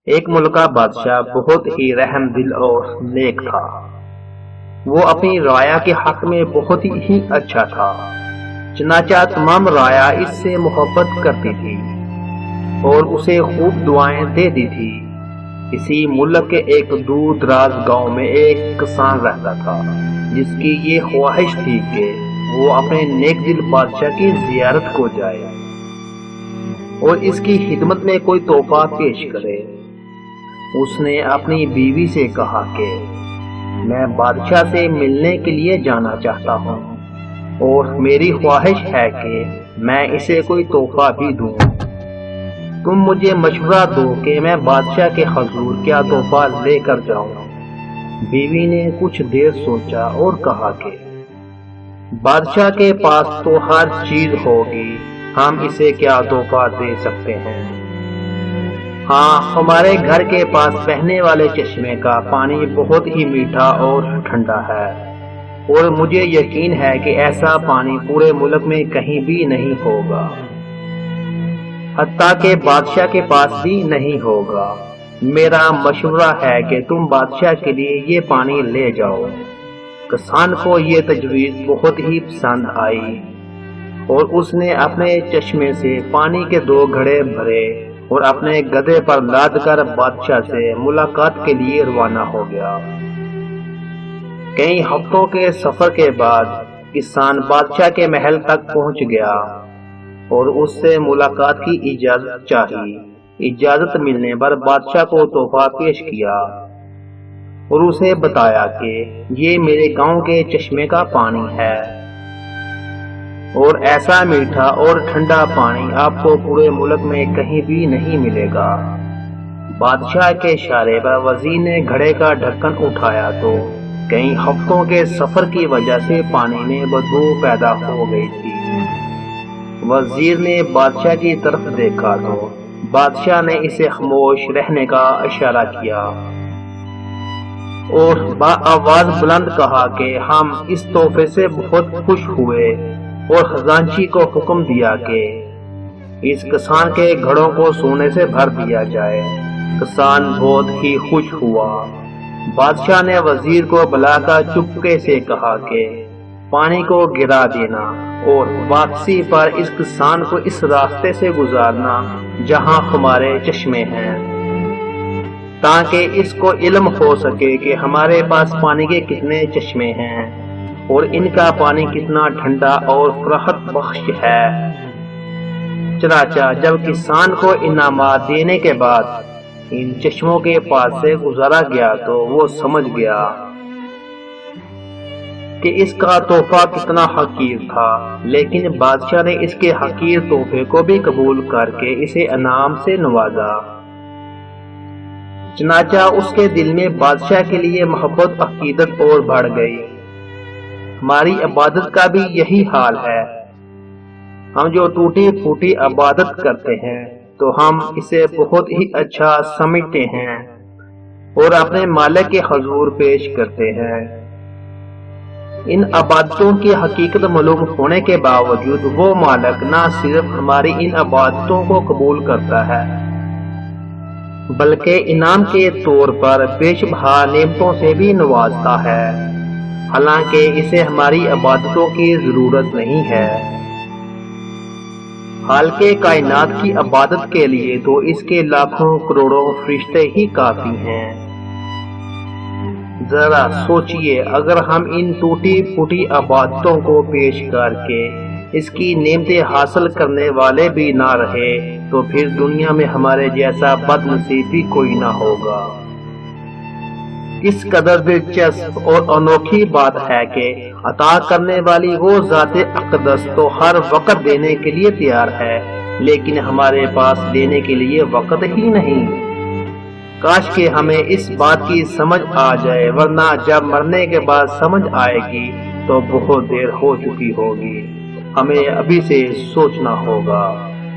ایک ملک کا بادشاہ بہت ہی رحم دل اور نیک تھا۔ وہ اپنی رعایا کے حق میں بہت ہی اچھا تھا، چنانچہ تمام رعایا اس سے محبت کرتی تھی اور اسے خوب دعائیں دیتی تھی۔ اسی ملک کے ایک دور دراز گاؤں میں ایک کسان رہتا تھا جس کی یہ خواہش تھی کہ وہ اپنے نیک دل بادشاہ کی زیارت کو جائے اور اس کی خدمت میں کوئی تحفہ پیش کرے۔ اس نے اپنی بیوی سے کہا کہ میں بادشاہ سے ملنے کے لیے جانا چاہتا ہوں اور میری خواہش ہے کہ میں اسے کوئی تحفہ بھی دوں۔ تم مجھے مشورہ دو کہ میں بادشاہ کے حضور کیا تحفہ لے کر جاؤں۔ بیوی نے کچھ دیر سوچا اور کہا کہ بادشاہ کے پاس تو ہر چیز ہوگی، ہم اسے کیا تحفہ دے سکتے ہیں؟ ہاں، ہمارے گھر کے پاس بہنے والے چشمے کا پانی بہت ہی میٹھا اور ٹھنڈا ہے اور مجھے یقین ہے کہ ایسا پانی پورے ملک میں کہیں بھی نہیں ہوگا، حتیٰ کہ بادشاہ کے پاس بھی نہیں ہوگا۔ میرا مشورہ ہے کہ تم بادشاہ کے لیے یہ پانی لے جاؤ۔ کسان کو یہ تجویز بہت ہی پسند آئی اور اس نے اپنے چشمے سے پانی کے 2 گھڑے بھرے اور اپنے گدھے پر لاد کر بادشاہ سے ملاقات کے لیے روانہ ہو گیا۔ کئی ہفتوں کے سفر کے بعد کسان بادشاہ کے محل تک پہنچ گیا اور اس سے ملاقات کی اجازت چاہی۔ اجازت ملنے پر بادشاہ کو تحفہ پیش کیا اور اسے بتایا کہ یہ میرے گاؤں کے چشمے کا پانی ہے اور ایسا میٹھا اور ٹھنڈا پانی آپ کو پورے ملک میں کہیں بھی نہیں ملے گا۔ بادشاہ کے اشارے پر وزیر نے گھڑے کا ڈھکن اٹھایا تو کئی ہفتوں کے سفر کی وجہ سے پانی میں بدبو پیدا ہو گئی تھی۔ وزیر نے بادشاہ کی طرف دیکھا تو بادشاہ نے اسے خاموش رہنے کا اشارہ کیا اور بآواز بلند کہا کہ ہم اس تحفے سے بہت خوش ہوئے اور خزانچی کو حکم دیا کہ اس کسان کے گھڑوں کو سونے سے بھر دیا جائے۔ کسان بہت ہی خوش ہوا۔ بادشاہ نے وزیر کو بلا کر چپکے سے کہا کہ پانی کو گرا دینا اور واپسی پر اس کسان کو اس راستے سے گزارنا جہاں ہمارے چشمے ہیں، تاکہ اس کو علم ہو سکے کہ ہمارے پاس پانی کے کتنے چشمے ہیں اور ان کا پانی کتنا ٹھنڈا اور راحت بخش ہے۔ چنانچہ جب کسان کو انعامات دینے کے بعد ان چشموں کے پاس سے گزارا گیا تو وہ سمجھ گیا کہ اس کا تحفہ کتنا حقیر تھا، لیکن بادشاہ نے اس کے حقیر تحفے کو بھی قبول کر کے اسے انعام سے نوازا۔ چنانچہ اس کے دل میں بادشاہ کے لیے محبت عقیدت اور بڑھ گئی۔ ہماری عبادت کا بھی یہی حال ہے۔ ہم جو ٹوٹی پھوٹی عبادت کرتے ہیں تو ہم اسے بہت ہی اچھا سمجھتے ہیں اور اپنے مالک کے حضور پیش کرتے ہیں۔ ان عبادتوں کی حقیقت معلوم ہونے کے باوجود وہ مالک نہ صرف ہماری ان عبادتوں کو قبول کرتا ہے بلکہ انعام کے طور پر بیش بہا نعمتوں سے بھی نوازتا ہے، حالانکہ اسے ہماری عبادتوں کی ضرورت نہیں ہے۔ حالانکہ کائنات کی عبادت کے لیے تو اس کے لاکھوں کروڑوں فرشتے ہی کافی ہیں۔ ذرا سوچئے، اگر ہم ان ٹوٹی پھوٹی عبادتوں کو پیش کر کے اس کی نعمتیں حاصل کرنے والے بھی نہ رہے تو پھر دنیا میں ہمارے جیسا بد نصیب بھی کوئی نہ ہوگا۔ اس قدر دلچسپ اور انوکھی بات ہے کہ عطا کرنے والی وہ ذات اقدس تو ہر وقت دینے کے لیے تیار ہے، لیکن ہمارے پاس دینے کے لیے وقت ہی نہیں۔ کاش کہ ہمیں اس بات کی سمجھ آ جائے، ورنہ جب مرنے کے بعد سمجھ آئے گی تو بہت دیر ہو چکی ہوگی۔ ہمیں ابھی سے سوچنا ہوگا۔